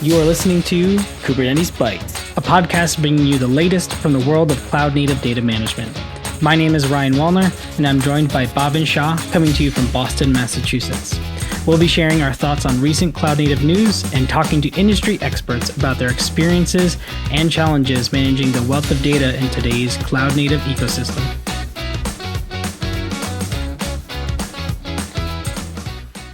You are listening to Kubernetes Bytes, a podcast bringing you the latest from the world of cloud-native data management. My name is Ryan Wallner, and I'm joined by Bhavin Shah, coming to you from Boston, Massachusetts. We'll be sharing our thoughts on recent cloud-native news and talking to industry experts about their experiences and challenges managing the wealth of data in today's cloud-native ecosystem.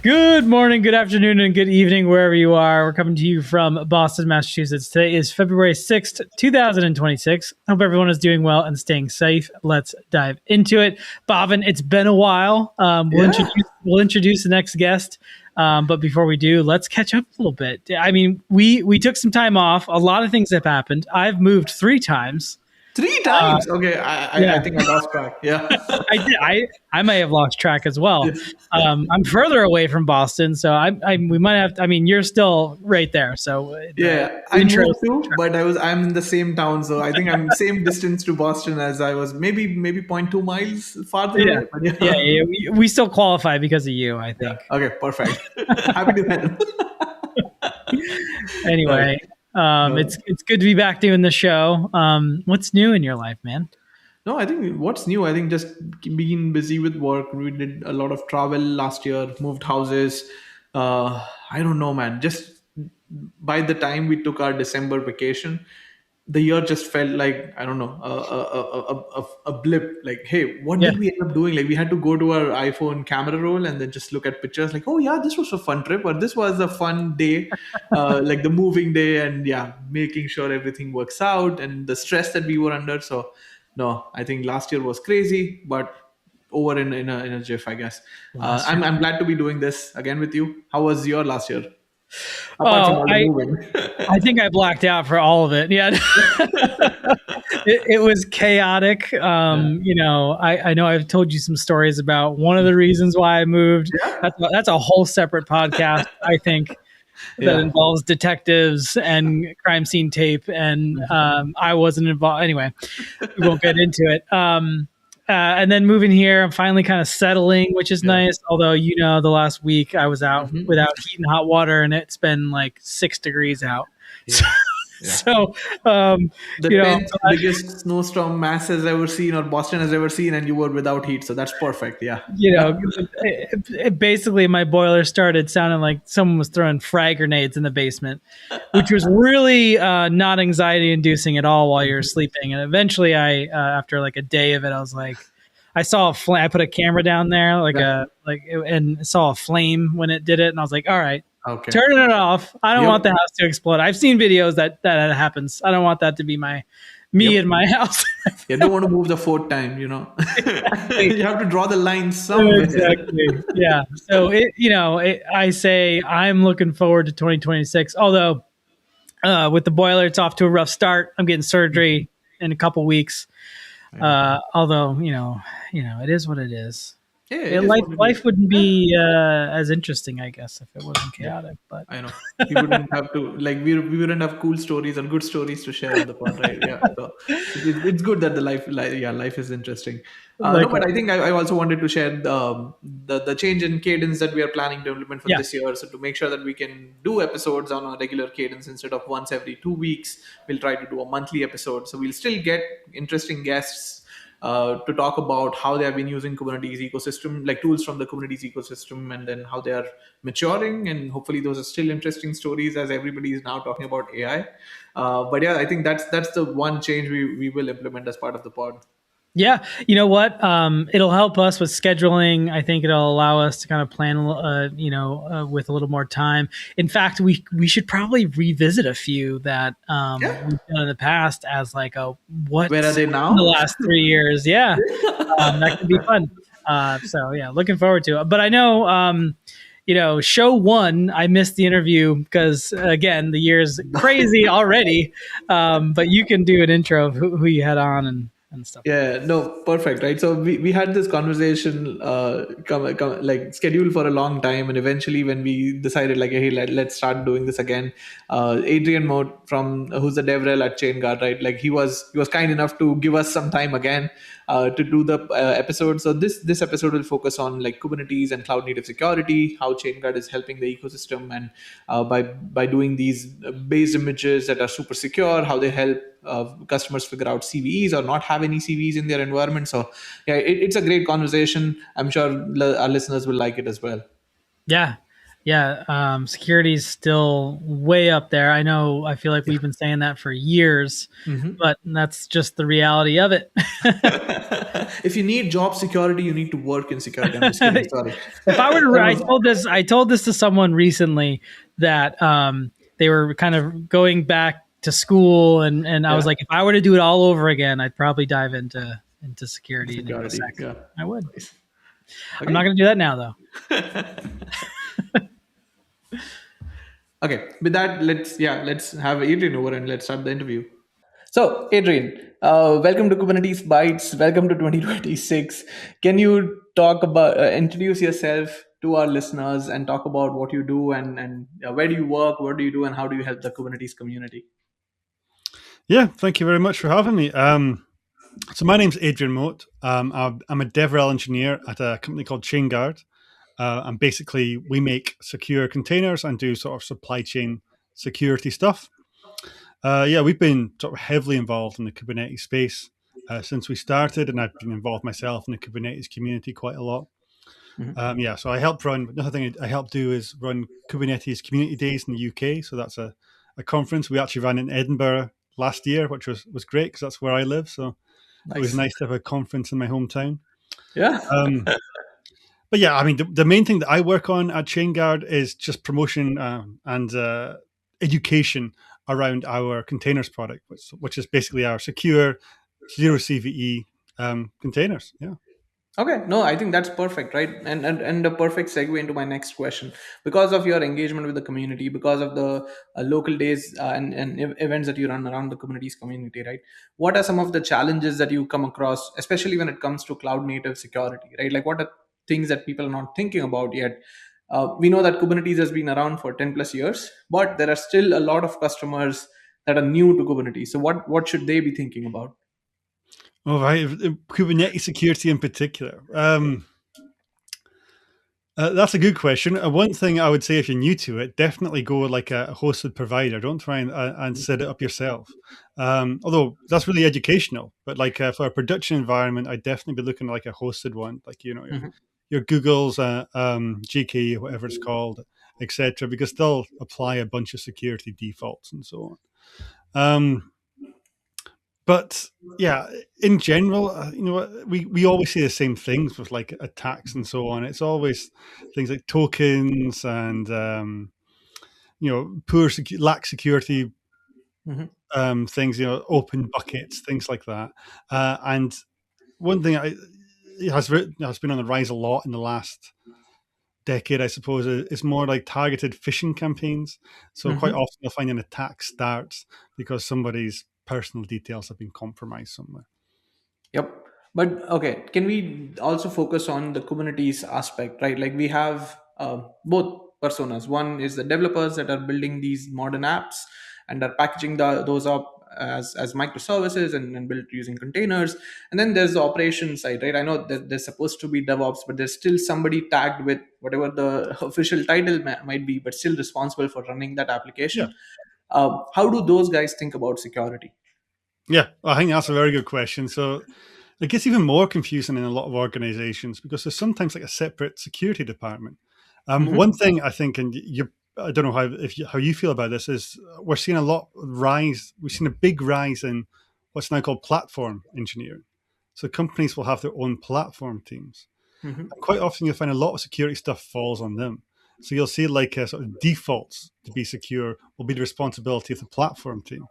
Good morning, good afternoon, and good evening, wherever you are. We're coming to you from Boston, Massachusetts. Today is February 6th, 2026. Hope everyone is doing well and staying safe. Let's dive into it. Bhavin, it's been a while. We'll introduce the next guest. But before we do, let's catch up a little bit. I mean, we took some time off. A lot of things have happened. I've moved 3 times. 3 times? Okay, I think I lost track. Yeah. I did. I may have lost track as well. I'm further away from Boston, so we might have. I mean, you're still right there. So I moved too, but I'm in the same town, so I think I'm same distance to Boston as I was. Maybe 0.2 miles farther. Yeah. Yeah. We still qualify because of you, I think. Yeah. Okay, perfect. Happy to help. Anyway. It's good to be back doing the show. What's new in your life, man? No, I think what's new, I think just being busy with work. We did a lot of travel last year, moved houses. I don't know, man. Just by the time we took our December vacation, the year just felt like, I don't know, a blip. Like, hey, what did we end up doing? Like, we had to go to our iPhone camera roll and then just look at pictures like, oh yeah, this was a fun trip, or this was a fun day, like the moving day, and making sure everything works out and the stress that we were under. So no, I think last year was crazy, but over in a jiff, I guess. I'm glad to be doing this again with you. How was your last year? I think I blacked out for all of it. Yeah, it was chaotic. You know, I know I've told you some stories about one of the reasons why I moved. That's a whole separate podcast, I think, that involves detectives and crime scene tape. And I wasn't involved. Anyway, we won't get into it. And then moving here, I'm finally kind of settling, which is nice. Although, you know, the last week I was out without heat and hot water, and it's been like 6 degrees out. So, the biggest snowstorm Mass has ever seen or Boston has ever seen, and you were without heat. So that's perfect. Yeah. You know, basically my boiler started sounding like someone was throwing frag grenades in the basement, which was really not anxiety inducing at all while you're sleeping. And eventually after like a day of it, I was like, I saw a flame. I put a camera down there and saw a flame when it did it. And I was like, all right. Okay. Turning it off. I don't want the house to explode. I've seen videos that happens. I don't want that to be me in my house. You don't want to move the 4th time, you know. You have to draw the line somewhere. Exactly. Yeah. So I say I'm looking forward to 2026. Although with the boiler, it's off to a rough start. I'm getting surgery in a couple weeks. Although it is what it is. Yeah, life wouldn't be as interesting, I guess, if it wasn't chaotic. But I know we wouldn't have to we wouldn't have cool stories or good stories to share on the pod, right? Yeah, so it's good that the life is interesting. But I think I also wanted to share the change in cadence that we are planning to implement for this year. So to make sure that we can do episodes on a regular cadence instead of once every 2 weeks, we'll try to do a monthly episode. So we'll still get interesting guests to talk about how they have been using Kubernetes ecosystem, like tools from the Kubernetes ecosystem, and then how they are maturing. And hopefully those are still interesting stories as everybody is now talking about AI. But I think that's the one change we will implement as part of the pod. Yeah. You know what? It'll help us with scheduling. I think it'll allow us to kind of plan, with a little more time. In fact, we should probably revisit a few that we've done in the past as like where are they now? In the last 3 years. Yeah. That could be fun. Looking forward to it. But I know, show 1, I missed the interview because, again, the year's crazy already. But you can do an intro of who you had on and and stuff like Yeah, no, perfect, right? So we had this conversation like scheduled for a long time, and eventually when we decided like, hey, let's start doing this again, Adrian Mouat from who's the DevRel at Chainguard, right? Like he was kind enough to give us some time again to do the episode. So this episode will focus on like Kubernetes and cloud native security, how Chainguard is helping the ecosystem, and by doing these base images that are super secure, how they help customers figure out CVEs or not have any CVEs in their environment. So yeah, it's a great conversation. I'm sure our listeners will like it as well. that. Yeah. Security is still way up there. I know. I feel like Yeah. we've been saying that for years, Mhm. but that's just the reality of it. If you need job security, you need to work in security. I'm just kidding. Sorry. If I were That to, was- I told this to someone recently that they were kind of going back to school, and I was yeah, like, if I were to do it all over again, I'd probably dive into security and security. infosec. Yeah. I would. Nice. I'm not Okay. going to do that now, though. Okay. With that, let's have Adrian over and let's start the interview. So, Adrian, welcome to Kubernetes Bytes. Welcome to 2026. Can you talk about introduce yourself to our listeners and talk about what you do and where do you work, what do you do, and how do you help the Kubernetes community? Yeah, thank you very much for having me. So my name's Adrian Mouat. I'm a DevRel engineer at a company called Chainguard. And basically, we make secure containers and do sort of supply chain security stuff. Yeah, we've been sort of heavily involved in the Kubernetes space since we started, and I've been involved myself in the Kubernetes community quite a lot. Mhm. Yeah, so I help run. Another thing I help do is run Kubernetes Community Days in the UK. So that's a conference we actually ran in Edinburgh last year, which was great because that's where I live. So it was Nice. nice to have a conference in my hometown. Yeah. Um, but yeah, I mean, the main thing that I work on at Chainguard is just promotion and education around our containers product, which is basically our secure zero CVE containers. Yeah. Okay, no, I think that's perfect, right? And a perfect segue into my next question. Because of your engagement with the community, because of the local days and events that you run around the Kubernetes community, right? What are some of the challenges that you come across, especially when it comes to cloud native security, right? Like what are things that people are not thinking about yet? We know that Kubernetes has been around for 10 plus years, but there are still a lot of customers that are new to Kubernetes. So what should they be thinking about? All right, Kubernetes security in particular. That's a good question. One thing I would say, if you're new to it, definitely go with like a hosted provider. Don't try and set it up yourself. Although that's really educational, but like for a production environment, I'd definitely be looking at like a hosted one, like Mhm. your Google's GKE, whatever it's called, etc., because they'll apply a bunch of security defaults and so on. But yeah, in general, we always see the same things with like attacks and so on. It's always things like tokens and lack security Mhm. things. Open buckets, things like that. And one thing has been on the rise a lot in the last decade, I suppose, is more like targeted phishing campaigns. So quite Mhm. often you'll find an attack starts because somebody's personal details have been compromised somewhere. Yep. But okay, can we also focus on the Kubernetes aspect, right? Like we have both personas. One is the developers that are building these modern apps and are packaging those up as microservices and built using containers. And then there's the operation side, right? I know that there's supposed to be DevOps, but there's still somebody tagged with whatever the official title might be, but still responsible for running that Yeah. application. How do those guys think about security? Yeah, I think that's a very good question. So it gets even more confusing in a lot of organizations because there's sometimes like a separate security department. Hmm. One thing I think, and I don't know how you feel about this, is we're seeing a lot rise. We've seen a big rise in what's now called platform engineering. So companies will have their own platform teams. Hmm. And quite often you'll find a lot of security stuff falls on them. So you'll see like sort of defaults to be secure will be the responsibility of the platform team.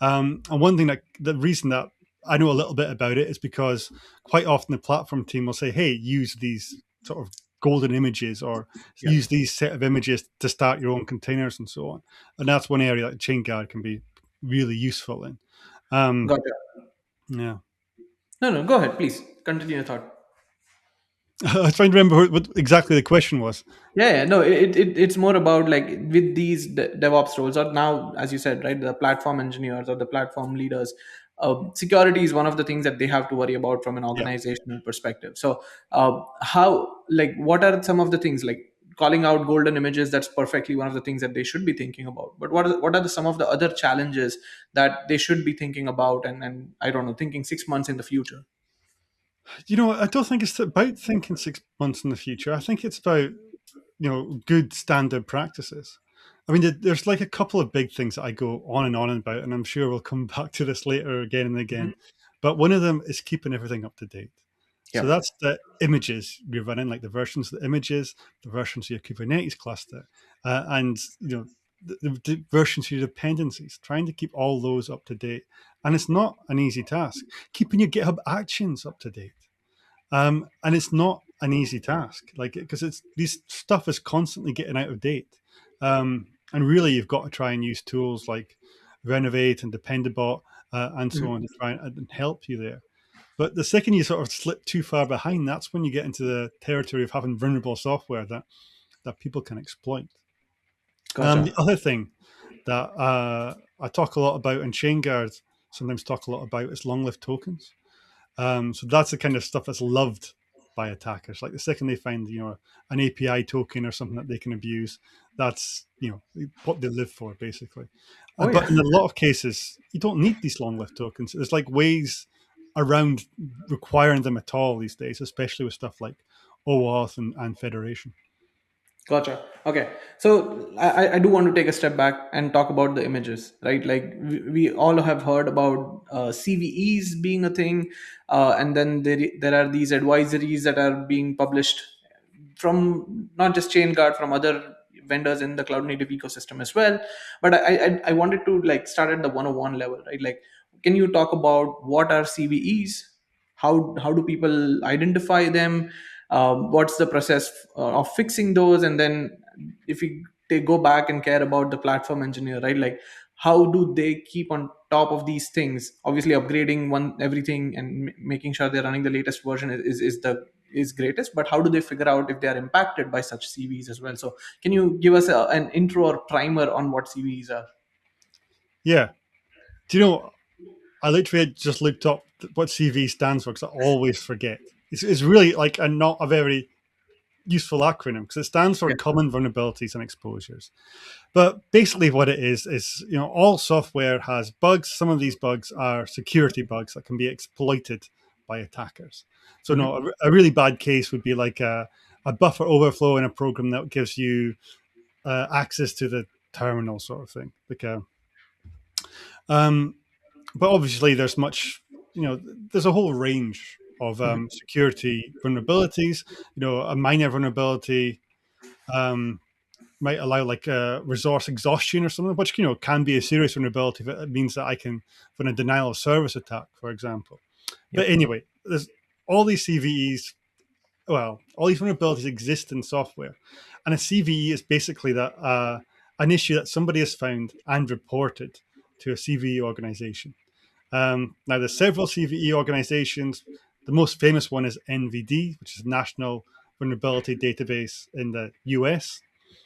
And one thing the reason that I know a little bit about it is because quite often the platform team will say, "Hey, use these sort of golden images or Yeah. use these set of images to start your own containers and so on." And that's one area that Chain Guard can be really useful in. Um, Gotcha. yeah. No, no, go ahead, please. Continue your thought. I was trying to remember what exactly the question was. Yeah, no, it's more about like with these DevOps roles, or now, as you said, right, the platform engineers or the platform leaders. Security is one of the things that they have to worry about from an Yeah. organizational perspective. So, how, like, what are some of the things like calling out golden images? That's perfectly one of the things that they should be thinking about. But what are some of the other challenges that they should be thinking about, and I don't know, thinking 6 months in the future? I don't think it's about thinking 6 months in the future. I think it's about good standard practices. I mean, there's like a couple of big things that I go on and on about, and I'm sure we'll come back to this later again and again. Mhm. But one of them is keeping everything up to date. So Yep. that's the images you're running, like the versions of the images, the versions of your Kubernetes cluster, and the versions of your dependencies. Trying to keep all those up to date, and it's not an easy task. Keeping your GitHub Actions up to date. And it's not an easy task, like because it's this stuff is constantly getting out of date, and really you've got to try and use tools like Renovate and Dependabot and so Mhm. on to try and help you there. But the second you sort of slip too far behind, that's when you get into the territory of having vulnerable software that people can exploit. The Gotcha. other thing that I talk a lot about, and Chainguard sometimes talk a lot about, is long-lived tokens. So that's the kind of stuff that's loved by attackers. Like the second they find, an API token or something that they can abuse, that's what they live for, basically. Oh But yeah. in a lot of cases, you don't need these long-lived tokens. There's like ways around requiring them at all these days, especially with stuff like OAuth and Federation. Gotcha. Okay. So I do want to take a step back and talk about the images, right? Like we all have heard about CVEs being a thing, and then there are these advisories that are being published from not just Chainguard, from other vendors in the cloud native ecosystem as well. But I wanted to like start at the 101 level, right? Like, can you talk about what are CVEs? How do people identify them? What's the process of fixing those? And then if we go back and care about the platform engineer, right, like how do they keep on top of these things, obviously upgrading one everything and making sure they're running the latest version is greatest, but how do they figure out if they are impacted by such CVs as well? So can you give us an intro or primer on what CVs are? Yeah. Do you know, I literally just looked up what CV stands for because I always forget. It's really like a not a very useful acronym because it stands for Yeah. Common Vulnerabilities and Exposures. But basically, what it is all software has bugs. Some of these bugs are security bugs that can be exploited by attackers. So, Mhm. no, a really bad case would be like a buffer overflow in a program that gives you access to the terminal, sort of thing. Um, but obviously, there's a whole range of Mhm. security vulnerabilities. A minor vulnerability. Um, might allow like a resource exhaustion or something, which can be a serious vulnerability if it means that I can run a denial of service attack, for example. But Yep. anyway, there's all these CVEs. Well, all these vulnerabilities exist in software, and a CVE is basically an issue that somebody has found and reported to a CVE organization. Now, there's several CVE organizations. The most famous one is NVD, which is National Vulnerability Database in the US.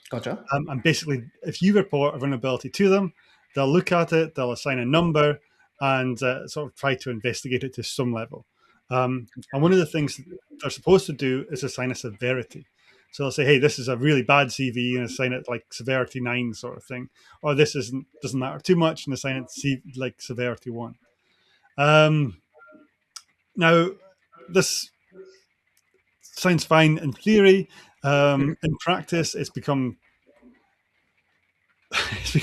Gotcha. And basically, if you report a vulnerability to them, they'll look at it, they'll assign a number, and sort of try to investigate it to some level. And one of the things they're supposed to do is assign a severity. So they'll say, "Hey, this is a really bad CV," and assign it like severity 9, sort of thing, or this doesn't matter too much, and assign it like severity 1. Um, Now, this sounds fine in theory. Mhm. In practice, it's become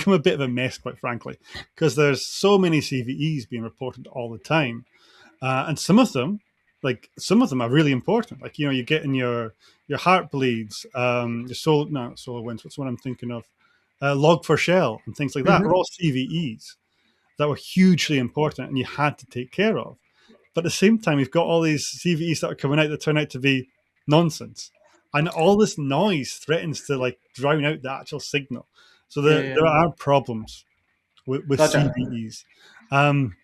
a bit of a mess, quite frankly, because there's so many CVEs being reported all the time, and some of them are really important. Like you're getting your heart bleeds, your soul no solar winds. What's what I'm thinking of? Log for shell and things like that are Mhm. all CVEs that were hugely important and you had to take care of. But at the same time, you've got all these CVEs that are coming out that turn out to be nonsense, and all this noise threatens to like drown out the actual signal. So Yeah, yeah, there yeah. are problems with Gotcha. CVEs. Um,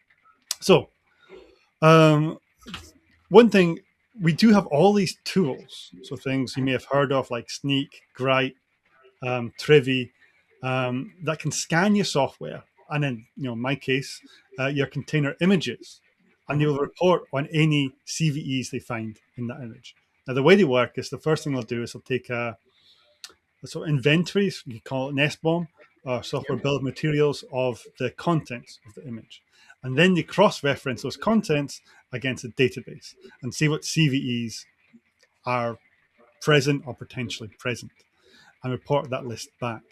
so um, one thing, we do have all these tools. So things you may have heard of like Sneak, Gripe, Trivy, that can scan your software, and then in my case, your container images, and they will report on any CVEs they find in that image. Now, the way they work is the first thing they'll do is they'll take a sort of inventories, you call it an SBOM, or software bill of materials of the contents of the image. And then they cross-reference those contents against a database and see what CVEs are present or potentially present, and report that list back.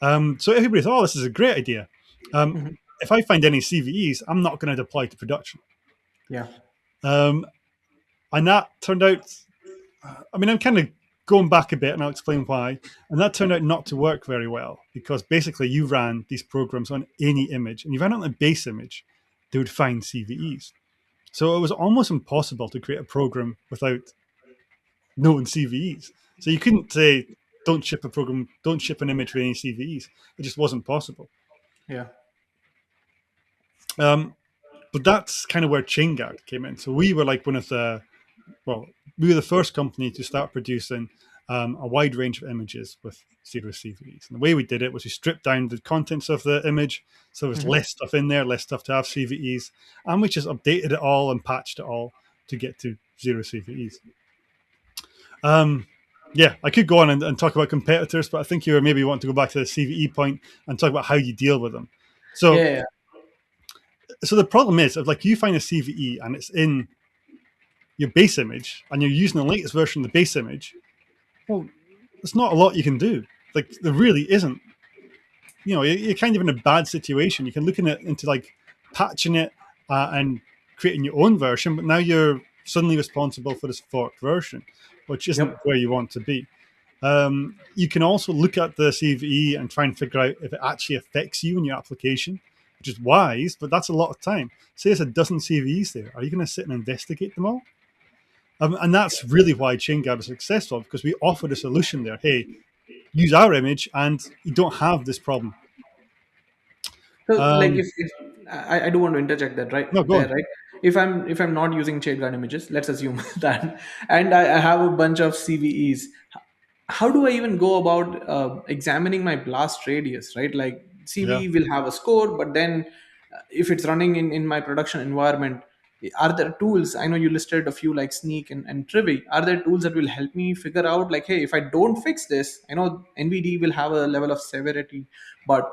So everybody thought, oh, this is a great idea. Mhm. If I find any CVEs, I'm not going to deploy to production. Yeah. And that turned out, I mean, I'm kind of going back a bit and I'll explain why. And that turned out not to work very well because basically you ran these programs on any image, and you ran on a base image, they would find CVEs. So it was almost impossible to create a program without knowing CVEs. So you couldn't say, don't ship a program, don't ship an image with any CVEs. It just wasn't possible. Yeah. But that's kind of where Chainguard came in. So we were like we were the first company to start producing a wide range of images with zero CVEs. And the way we did it was we stripped down the contents of the image, so there's less stuff in there, less stuff to have CVEs, and we just updated it all and patched it all to get to zero CVEs. Yeah, I could go on and talk about competitors, but I think you maybe want to go back to the CVE point and talk about how you deal with them. So, Yeah. so the problem is, if like you find a CVE and it's in your base image and you're using the latest version of the base image, well, there's not a lot you can do. Like there really isn't. You're kind of in a bad situation. You can look into like patching it and creating your own version, but now you're suddenly responsible for this forked version, which isn't Yep. where you want to be. You can also look at the CVE and try and figure out if it actually affects you in your application, which is wise, but that's a lot of time. Say there's a dozen CVEs there. Are you going to sit and investigate them all? And that's really why Chainguard is successful, because we offered a solution there. Hey, use our image and you don't have this problem. So, like, if I do want to interject that right No, go there, on. right? If I'm not using Chainguard images, let's assume that, and I have a bunch of CVEs, how do I even go about examining my blast radius, right? Like Yeah. CVE will have a score, but then if it's running in my production environment, are there tools? I know you listed a few like Sneak and Trivy. Are there tools that will help me figure out like, hey, if I don't fix this, I know NVD will have a level of severity, but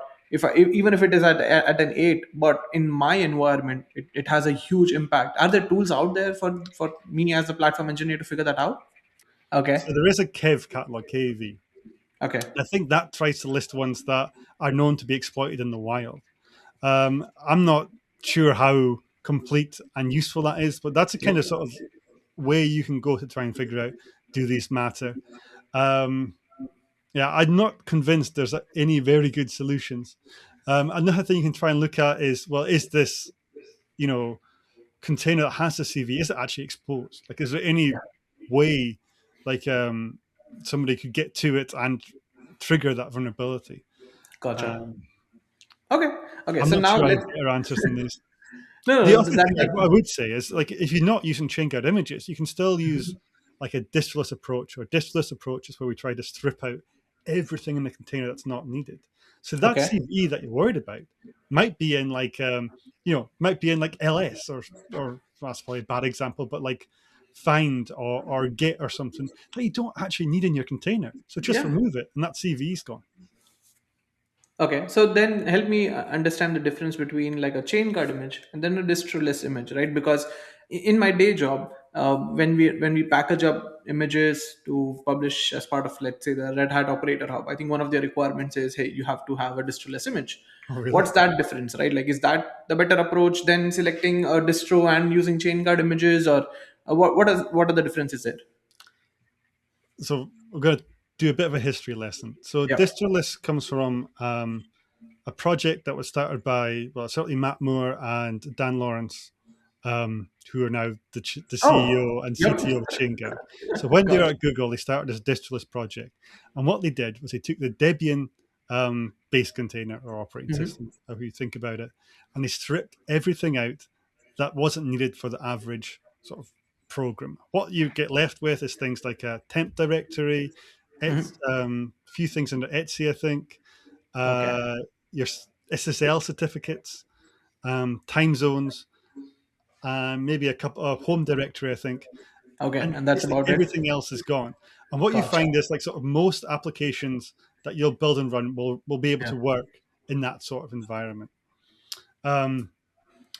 even if it is at an 8, but in my environment it has a huge impact. Are there tools out there for me as a platform engineer to figure that out? So Okay. there is a Kev catalog, KV. Okay. I think that tries to list ones that are known to be exploited in the wild. I'm not sure how complete and useful that is, but that's a kind Yep. of sort of way you can go to try and figure out, do these matter? Um, yeah, I'm not convinced there's any very good solutions. Another thing you can try and look at is, well, is this, you know, container that has the CV, is it actually exposed? Like, is there any way, like, somebody could get to it and trigger that vulnerability? Gotcha. Um, Okay. Okay. I'm So not now sure I let's have better answers than this. no, The no, other thing that I would say is, like, if you're not using Chainguard images, you can still use like a distrless approach. Or a distrless approach is where we try to strip out everything in the container that's not needed. So that okay. CVE that you're worried about might be in like might be in like LS, or that's probably a bad example, but like find or get or something that you don't actually need in your container. So just Yeah. remove it and that CVE's gone. Okay, so then help me understand the difference between like a chain guard image and then a distroless image, right? Because in my day job, when we package up images to publish as part of, let's say, the Red Hat Operator Hub, I think one of their requirements is, hey, you have to have a distroless image. Oh, really? What's that difference, right? Like, is that the better approach than selecting a distro and using chain guard images, or what are the differences there? So we're going to do a bit of a history lesson. So Yeah. distroless comes from a project that was started by, well, certainly Matt Moore and Dan Lawrence, who are now the Oh, CEO and yep. CTO of Chainguard. So when they were Gotcha. at Google, they started this distroless project, and what they did was they took the Debian base container or operating Hmm. system, however you think about it, and they stripped everything out that wasn't needed for the average sort of program. What you get left with is things like a temp directory, it's Hmm. few things under Etsy, I think, Okay. your SSL certificates, time zones, and maybe a couple of home directory, I think, Okay. and And that's basically about it. everything else is gone. And what you Gotcha. find is like sort of most applications that you'll build and run will be able Yeah. to work in that sort of environment. Um,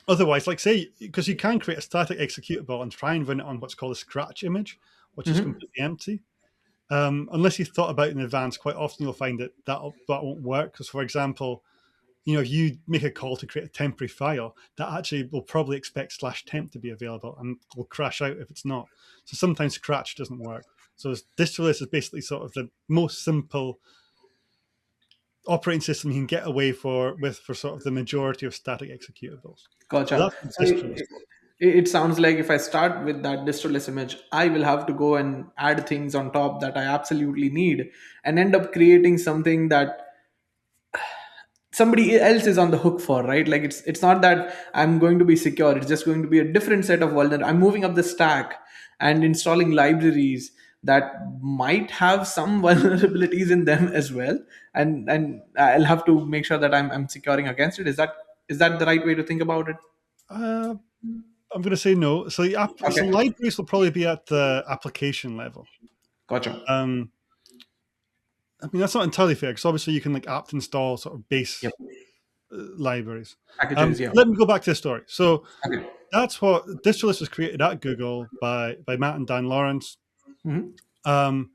Otherwise, like say, because you can create a static executable and try and run it on what's called a scratch image, which is Hmm. completely empty. Unless you thought about it in advance, quite often you'll find that won't work. Because, for example, if you make a call to create a temporary file, that actually will probably expect /temp to be available and will crash out if it's not. So sometimes Scratch doesn't work. So distro-less is basically sort of the most simple operating system you can get away for sort of the majority of static executables. So Gotcha. that's what So distro-less is. it sounds like if I start with that distroless image, I will have to go and add things on top that I absolutely need and end up creating something that somebody else is on the hook for, right? Like it's not that I'm going to be secure, it's just going to be a different set of vulner. I'm moving up the stack and installing libraries that might have some vulnerabilities in them as well, and I'll have to make sure that I'm securing against it. Is that the right way to think about it? Uh, I'm going to say no. So so Okay. libraries will probably be at the application level. Gotcha. Um, I mean, that's not entirely fair because obviously you can like apt install sort of base Yep. libraries. Packages, yeah. Let me go back to the story. So Okay. that's what DistroList was created at Google by Matt and Dan Lawrence. Hmm. Um,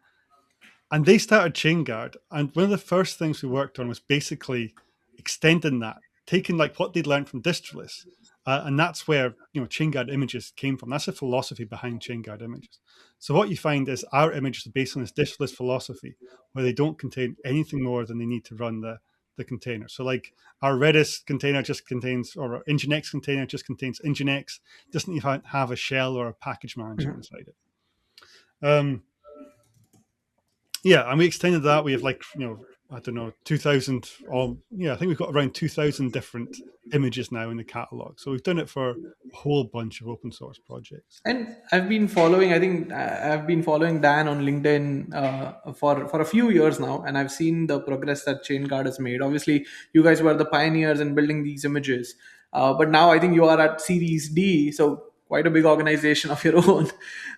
and they started Chainguard. And one of the first things we worked on was basically extending that, taking like what they'd learned from DistroList. And that's where Chainguard images came from. That's the philosophy behind Chainguard images. So what you find is our images are based on this DistroList philosophy, where they don't contain anything more than they need to run the container. So like our Redis container just contains, or our Nginx container just contains Nginx, doesn't even have a shell or a package manager Hmm. inside it. Um, yeah, and we extended that. We have like I don't know 2,000. Or yeah, I think we've got around 2,000 different images now in the catalog. So we've done it for a whole bunch of open source projects. And I've been following. I think I've been following Dan on LinkedIn for a few years now, and I've seen the progress that Chainguard has made. Obviously, you guys were the pioneers in building these images, but now I think you are at Series D, so quite a big organization of your own.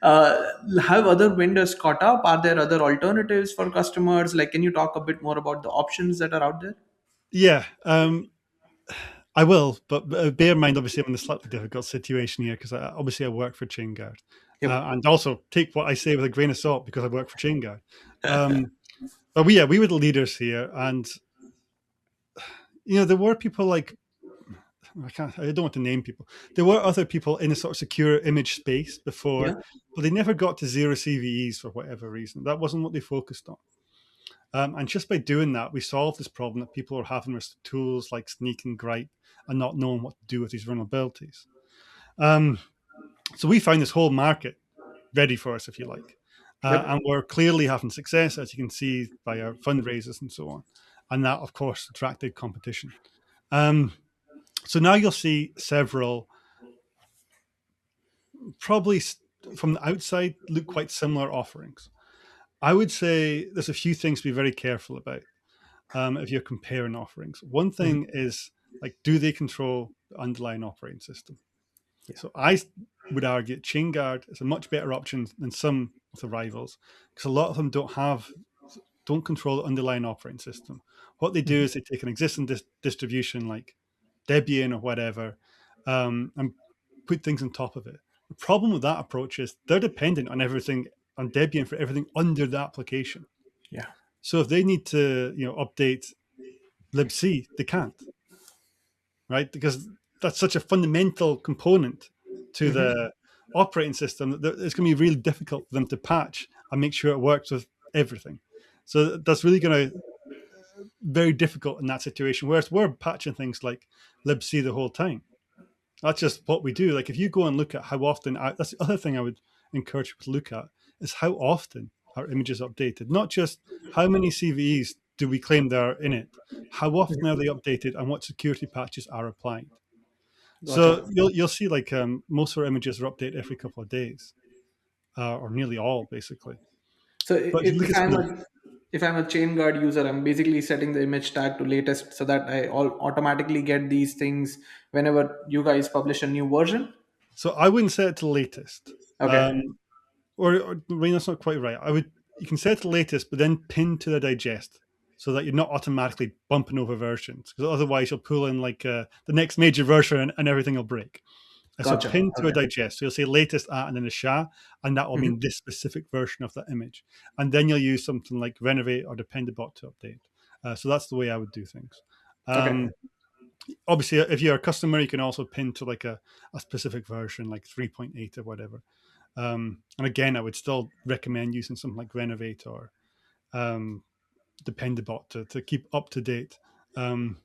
Uh, have other vendors caught up? Are there other alternatives for customers? Like, can you talk a bit more about the options that are out there? Yeah, I will, but bear in mind, obviously, I'm in a slightly difficult situation here because obviously I work for Chainguard, Yep. and also take what I say with a grain of salt because I work for Chainguard. But we were the leaders here, and there were people like I don't want to name people. There were other people in a sort of secure image space Yeah. before, but they never got to zero CVEs for whatever reason. That wasn't what they focused on. And just by doing that, we solved this problem that people are having with tools like Sneak and Gripe and not knowing what to do with these vulnerabilities. Um, so we found this whole market ready for us, if you like. Yep. And we're clearly having success, as you can see by our fundraisers and so on. And that, of course, attracted competition. So now you'll see several, probably from the outside, look quite similar offerings. I would say there's a few things to be very careful about if you're comparing offerings. One Mhm. thing is, like, do they control the underlying operating system? Yeah. So I would argue that Chainguard is a much better option than some of the rivals because a lot of them don't control the underlying operating system. What they do Mhm. is they take an existing distribution like Debian or whatever, and put things on top of it. The problem with that approach is they're dependent on everything on Debian for everything under the application. Yeah. So if they need to, update libc, they can't, right? Because that's such a fundamental component to Hmm. the operating system that it's going to be really difficult for them to patch and make sure it works with everything. So that's really going to very difficult in that situation. Whereas we're patching things like libc the whole time. That's just what we do. Like if you go and look at how often, that's the other thing I would encourage people to look at is how often our images are updated. Not just how many CVEs do we claim there are in it, how often are they updated and what security patches are applied. So Gotcha. you'll see like most of our images are updated every couple of days, or nearly all basically. So But if you look if at some I'm of the, a Chainguard user, I'm basically setting the image tag to latest so that I all automatically get these things whenever you guys publish a new version. so I wouldn't set it to latest. Okay. Um, or I mean that's not quite right. I would You can set it to latest, but then pin to the digest so that you're not automatically bumping over versions because otherwise you'll pull in like the next major version and everything will break. So Gotcha. pin to a Okay. digest. So you'll say latest at and then a SHA, and that will Mhm. mean this specific version of that image. And then you'll use something like renovate or dependabot to update. So that's the way I would do things. Okay. Um, Obviously, if you're a customer, you can also pin to like a specific version, like 3.8 or whatever. And again, I would still recommend using something like renovate or um, dependabot to keep up to date. Um,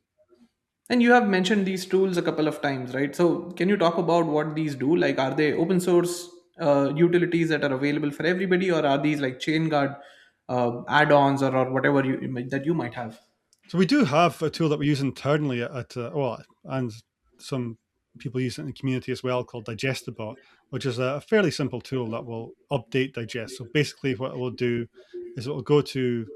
And you have mentioned these tools a couple of times, right? So can you talk about what these do? Like, are they open source utilities that are available for everybody, or are these like ChainGuard add-ons or whatever that you might have? So we do have a tool that we use internally well, and some people use it in the community as well called Digestibot, which is a fairly simple tool that will update digest. So basically, what it will do is it will go to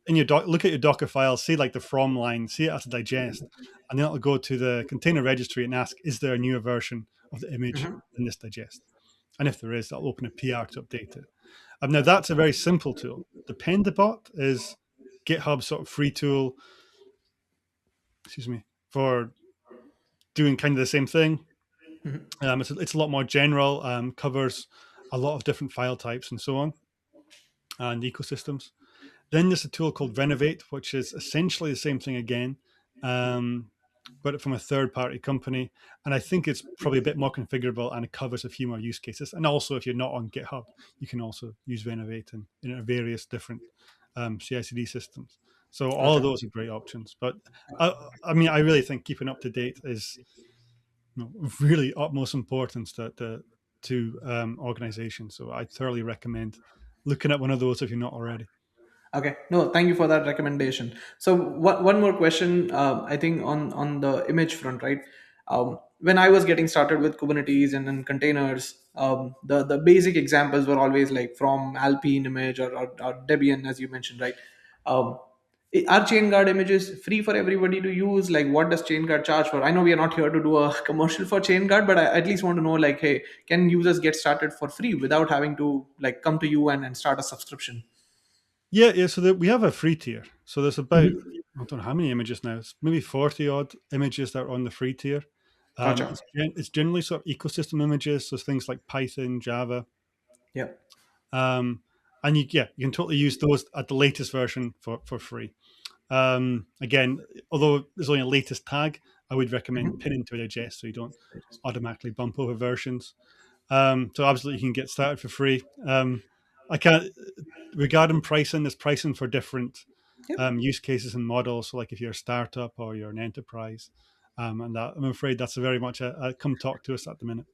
in your look at your Docker file, see like the from line, see it as a digest, and then it'll go to the container registry and ask, is there a newer version of the image Mhm. in this digest? And if there is, that'll open a PR to update it. Now that's a very simple tool. Dependabot is GitHub sort of free tool, excuse me, for doing kind of the same thing. Mhm. It's a lot more general, covers a lot of different file types and so on, and ecosystems. Then there's a tool called Renovate, which is essentially the same thing again, um, but from a third party company. And I think it's probably a bit more configurable and it covers a few more use cases. And also, if you're not on GitHub, you can also use Renovate in various different CI/CD systems. So all of Gotcha. those are great options. But I mean, I really think keeping up to date is really utmost importance to organizations. So I thoroughly recommend looking at one of those if you're not already. Okay. No, thank you for that recommendation. So one more question, I think on the image front, right? When I was getting started with Kubernetes and containers, the basic examples were always like from Alpine image or Debian, as you mentioned, right? Um, are ChainGuard images free for everybody to use? Like, what does ChainGuard charge for? I know we are not here to do a commercial for ChainGuard, but I at least want to know, like, hey, can users get started for free without having to like come to you and start a subscription? Yeah. So we have a free tier. So there's about Mhm. I don't know how many images now. It's maybe 40 odd images that are on the free tier. Gotcha. It's generally sort of ecosystem images, so things like Python, Java, Yeah. um, and you can totally use those at the latest version for free. Again, although there's only a latest tag, I would recommend Mhm. pinning to a digest so you don't automatically bump over versions. So absolutely, you can get started for free. I can't regarding pricing. There's pricing for different Yep. use cases and models. So, like if you're a startup or you're an enterprise, and that I'm afraid that's a very much a come talk to us at the minute.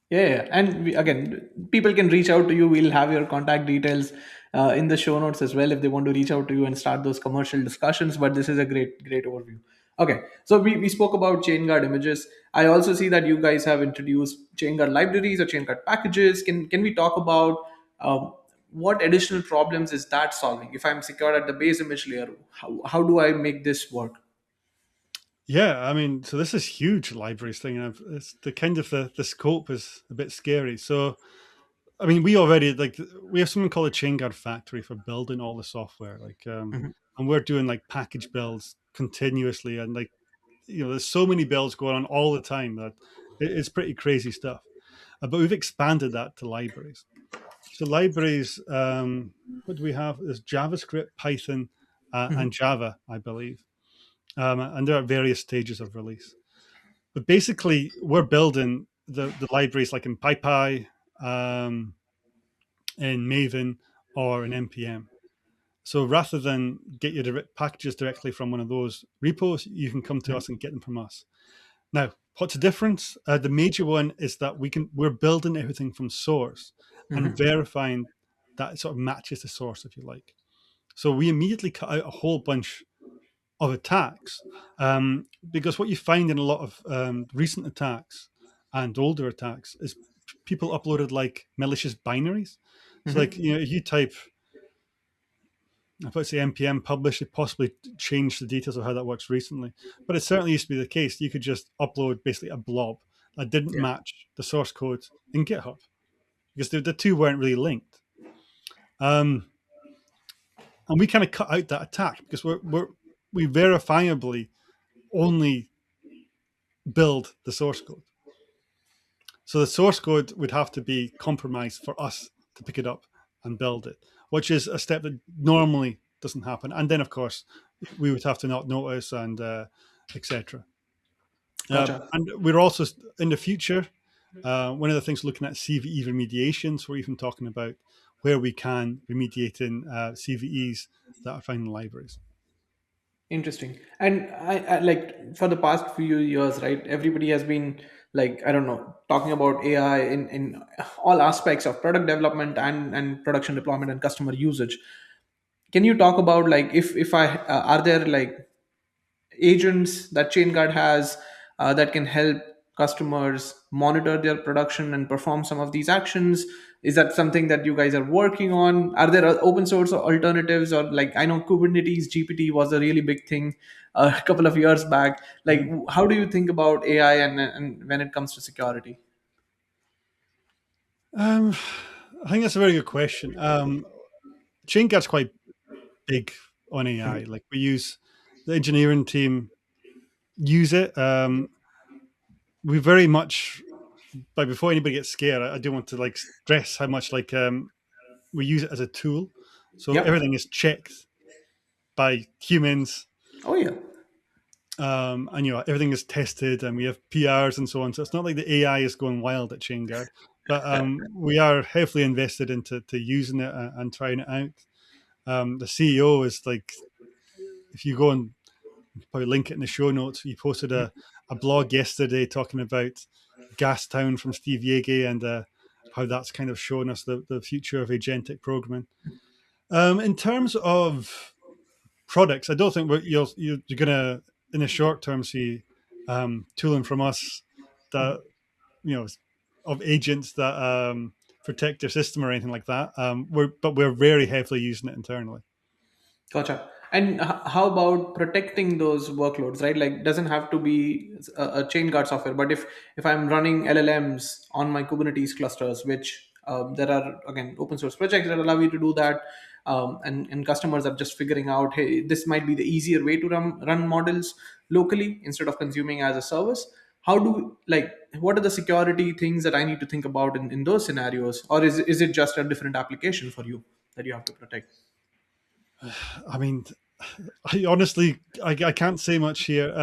Yeah, yeah. And again, people can reach out to you. We'll have your contact details in the show notes as well if they want to reach out to you and start those commercial discussions. But this is a great overview. Okay, so we spoke about ChainGuard images. I also see that you guys have introduced ChainGuard libraries or ChainGuard packages. Can we talk about what additional problems is that solving? If I'm secured at the base image layer, how do I make this work? Yeah, I mean, so this is huge libraries thing. And it's the kind of the scope is a bit scary. So I mean, we already like we have something called a Chainguard factory for building all the software. Mhm. And we're doing like package builds continuously, and like there's so many builds going on all the time that it's pretty crazy stuff. But we've expanded that to libraries. So libraries, what do we have? There's JavaScript, Python, and Mhm. Java, I believe, and there are various stages of release. But basically, we're building the libraries like in PyPy, um, in Maven, or in npm. So rather than get your packages directly from one of those repos, you can come to Mhm. us and get them from us. Now, what's the difference? The major one is that we're building everything from source and Mhm. verifying that it sort of matches the source, if you like. So we immediately cut out a whole bunch of attacks, because what you find in a lot of recent attacks and older attacks is people uploaded like malicious binaries. So, like, Hmm. if you type, if I say npm publish, it possibly changed the details of how that works recently, but it certainly used to be the case. You could just upload basically a blob that didn't Yeah. match the source code in GitHub because the two weren't really linked. Um, and we kind of cut out that attack because we verifiably only build the source code. So the source code would have to be compromised for us to pick it up and build it, which is a step that normally doesn't happen. And then, of course, we would have to not notice and etc. Gotcha. And we're also in the future. One of the things looking at CVE remediations, we're even talking about where we can remediate in CVEs that are found in libraries. Interesting. And I like for the past few years, right? Everybody has been like, I don't know, talking about AI in all aspects of product development and production deployment and customer usage. Can you talk about like if I are there like agents that Chainguard has that can help customers monitor their production and perform some of these actions? Is that something that you guys are working on? Are there open source alternatives, or like I know Kubernetes GPT was a really big thing a couple of years back. Like, Mhm. how do you think about AI and when it comes to security? Um, I think that's a very good question. Chainguard's quite big on AI. Like, we use the engineering team use it. We very much, like, before anybody gets scared, I do want to like stress how much like we use it as a tool. So Yep. everything is checked by humans, Oh yeah. and everything is tested, and we have PRs and so on. So it's not like the AI is going wild at ChainGuard, but we are heavily invested into to using it and trying it out. The CEO is like, if you go and probably link it in the show notes, he posted a blog yesterday talking about Gastown from Steve Yege and how that's kind of shown us the future of agentic programming. In terms of products, I don't think you're going to, in the short term, see tooling from us that, you know, of agents that protect your system or anything like that. We're very heavily using it internally. Gotcha. And how about protecting those workloads, right? Like, doesn't have to be a chain guard software, but if I'm running LLMs on my Kubernetes clusters, which there are again open source projects that allow you to do that, and customers are just figuring out, hey, this might be the easier way to run models locally instead of consuming as a service. How do like what are the security things that I need to think about in those scenarios, or is it just a different application for you that you have to protect? I mean, I honestly, I can't say much here.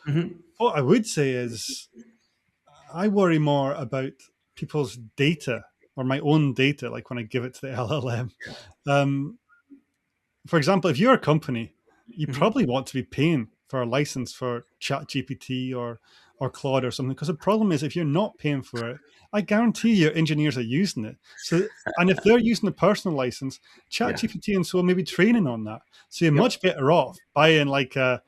Hmm. What I would say is I worry more about people's data or my own data, like when I give it to the LLM. Um, for example, if you're a company, you probably want to be paying for a license for ChatGPT or Claude or something. Because the problem is, if you're not paying for it, I guarantee your engineers are using it. So, and if they're using a personal license, Yeah. ChatGPT and so on may be training on that. So you're much Yep. better off buying like a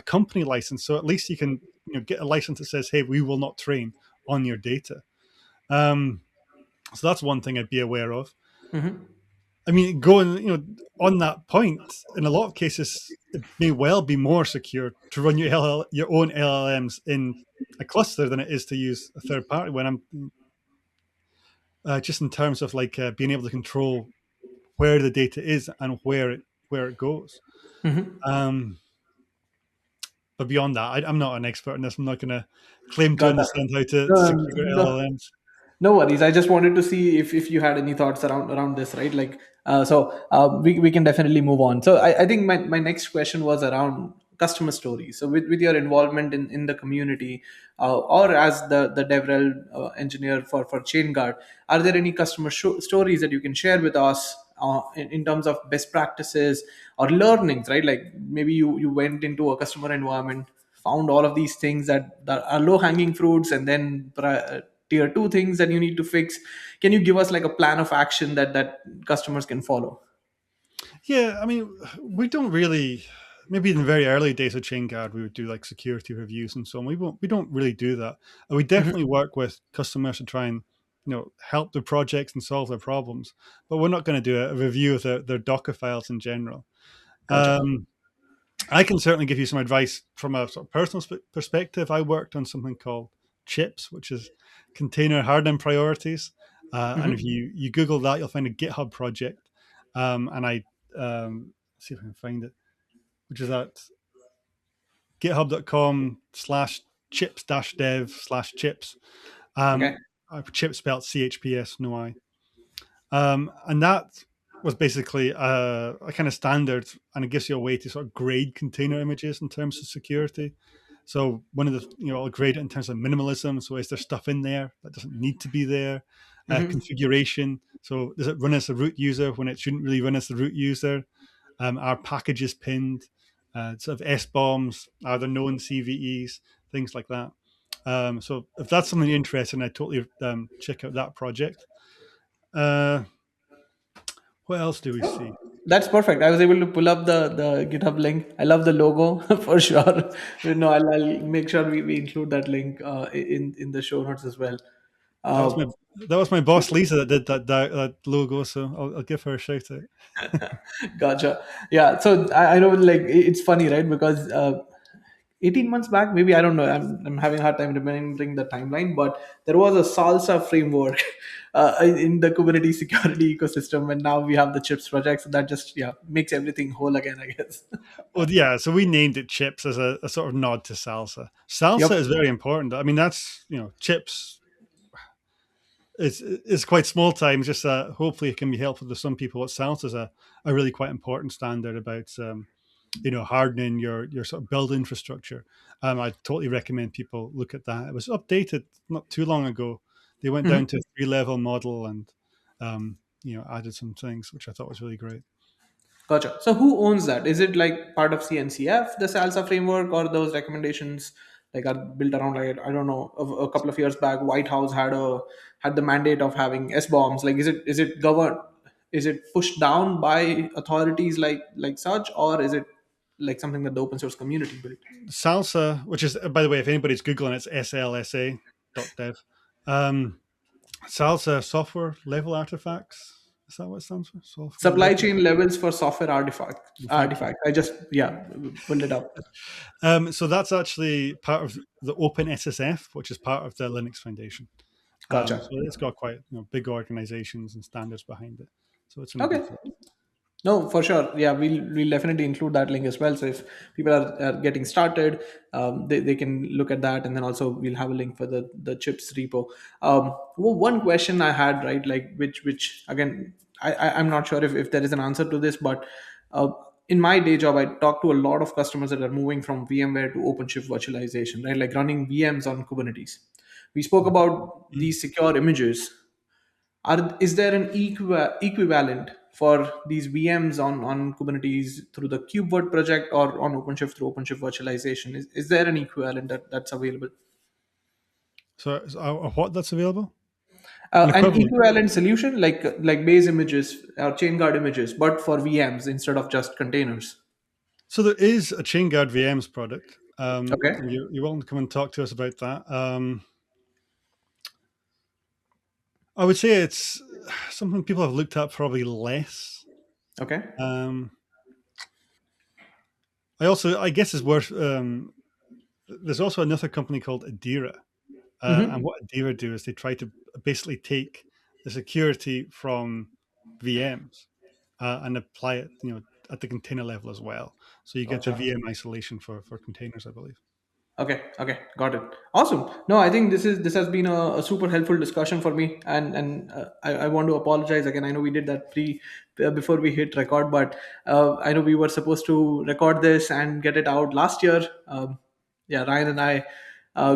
company license. So at least you can get a license that says, "Hey, we will not train on your data." Um, so that's one thing I'd be aware of. Hmm. I mean, going on that point, in a lot of cases, it may well be more secure to run your own LLMs in a cluster than it is to use a third party. When I'm just in terms of like being able to control where the data is and where it goes. Hmm. Um, but beyond that, I'm not an expert in this. I'm not going to claim to Got that. understand how to No, secure no, LLMs. no worries. I just wanted to see if you had any thoughts around this, right? Like, we can definitely move on. So I think my next question was around customer stories. So with your involvement in the community, or as the DevRel engineer for ChainGuard, are there any customer stories that you can share with us in terms of best practices or learnings, right? Like maybe you went into a customer environment, found all of these things that are low hanging fruits, and then tier two things that you need to fix. Can you give us like a plan of action that customers can follow? Yeah, I mean, we don't really. maybe in the very early days of Chainguard, we would do like security reviews and so on. We don't really do that. And we definitely work with customers to try and help their projects and solve their problems. But we're not going to do a review of their Docker files in general. Gotcha. I can certainly give you some advice from a sort of personal perspective. I worked on something called CHIPS, which is Container Hardening Priorities. And if you Google that, you'll find a GitHub project. And I see if I can find it, which is at github.com/chips-dev/chips. Okay. Chips spelled CHPS, no I. And that was basically a kind of standard, and it gives you a way to sort of grade container images in terms of security. So one of the, I'll grade it in terms of minimalism. So is there stuff in there that doesn't need to be there? Configuration. So does it run as a root user when it shouldn't really run as the root user? Are packages pinned? Sort of SBOMs? Are there known CVEs? Things like that. So if that's something you're interested in, I totally check out that project. What else do we see? That's perfect. I was able to pull up the GitHub link. I love the logo for sure. I'll make sure we include that link in the show notes as well. That was Uh, my boss Lisa that did that logo, so I'll give her a shout out. Gotcha. Yeah. So I know, like, it's funny, right? Because 18 months back, maybe, I don't know. I'm having a hard time remembering the timeline, but there was a salsa framework in the Kubernetes security ecosystem, and now we have the chips project. So that just, yeah, makes everything whole again, I guess. Well, yeah, so we named it Chips as a sort of nod to Salsa. Salsa Yep. is very important. I mean, that's, Chips is quite small time. Just hopefully it can be helpful to some people. What Salsa is a really quite important standard about hardening your sort of build infrastructure. I totally recommend people look at that. It was updated not too long ago. They went down to a 3-level model and added some things which I thought was really great. Gotcha. So who owns that? Is it like part of CNCF, the Salsa framework, or those recommendations like are built around, like, I don't know, a couple of years back, White House had the mandate of having S bombs. Like, is it governed? Is it pushed down by authorities like such, or is it like something that the open source community built? Salsa, which is, by the way, if anybody's Googling, it's slsa.dev. Salsa software level artifacts. Is that what it stands for? Software Supply level. chain levels for software artifact. I just, yeah, pulled it up. So that's actually part of the OpenSSF, which is part of the Linux Foundation. Gotcha. So it's got quite big organizations and standards behind it. So it's Okay. No, for sure. Yeah, we'll definitely include that link as well. So if people are getting started, they can look at that, and then also we'll have a link for the chips repo. One question I had, right, like, which again, I'm not sure if there is an answer to this, but uh, in my day job, I talk to a lot of customers that are moving from VMware to OpenShift virtualization, right, like running VMs on Kubernetes. We spoke about these secure images. Is there an equivalent for these VMs on Kubernetes through the KubeVirt project, or on OpenShift through OpenShift virtualization? Is there an equivalent that's available? So what that's available? An Equivalent. equivalent solution, like base images or Chainguard images, but for VMs instead of just containers. So there is a Chainguard VMs product. Okay. You're welcome to come and talk to us about that. I would say it's something people have looked at probably less. Okay. I guess it's worth. There's also another company called Adira, and what Adira do is they try to basically take the security from VMs and apply it, at the container level as well. So you get the Gotcha. VM isolation for containers, I believe. Okay, got it. Awesome. No, I think this has been a super helpful discussion for me, and I want to apologize again. I know we did that before we hit record, but I know we were supposed to record this and get it out last year. Yeah, Ryan and I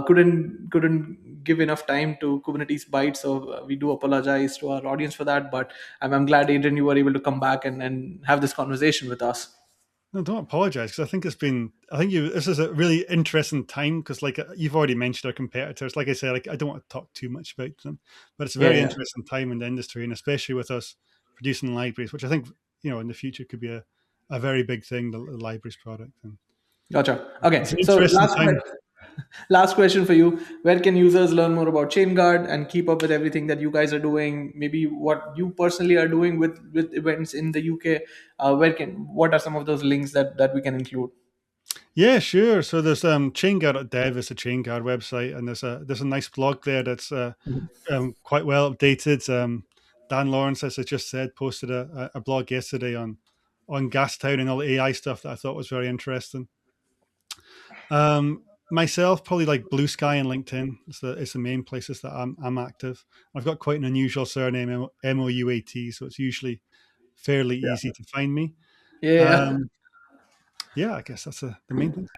couldn't give enough time to Kubernetes Bytes, so we do apologize to our audience for that. But I'm glad, Adrian, you were able to come back and have this conversation with us. No, don't apologize, because I think this is a really interesting time, because like you've already mentioned our competitors. Like I said, like I don't want to talk too much about them, but it's a Yeah, very yeah. interesting time in the industry, and especially with us producing libraries, which I think in the future could be a very big thing, the libraries product. And Gotcha. Okay. it's an So interesting time. last question for you. Where can users learn more about Chainguard and keep up with everything that you guys are doing? Maybe what you personally are doing with events in the UK. What are some of those links that we can include? Yeah, sure. So there's Chainguard.dev is a Chainguard website, and there's a nice blog there that's quite well updated. Dan Lawrence, as I just said, posted a blog yesterday on Gastown and all the AI stuff that I thought was very interesting. Myself, probably like Blue Sky and LinkedIn. It's the main places that I'm active. I've got quite an unusual surname, Mouat, so it's usually fairly easy to find me. Yeah. Yeah, I guess that's the main thing.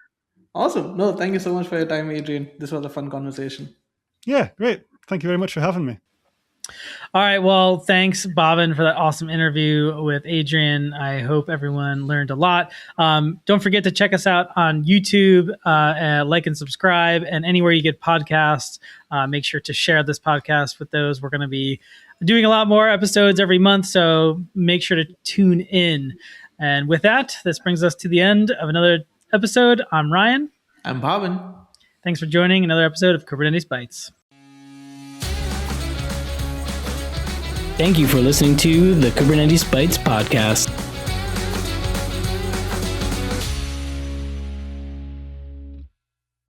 Awesome. No, thank you so much for your time, Adrian. This was a fun conversation. Yeah, great. Thank you very much for having me. All right. Well, thanks, Bhavin, for that awesome interview with Adrian. I hope everyone learned a lot. Don't forget to check us out on YouTube, like and subscribe, and anywhere you get podcasts. Make sure to share this podcast with those. We're going to be doing a lot more episodes every month, so make sure to tune in. And with that, this brings us to the end of another episode. I'm Ryan. I'm Bhavin. Thanks for joining another episode of Kubernetes Bytes. Thank you for listening to the Kubernetes Bytes podcast.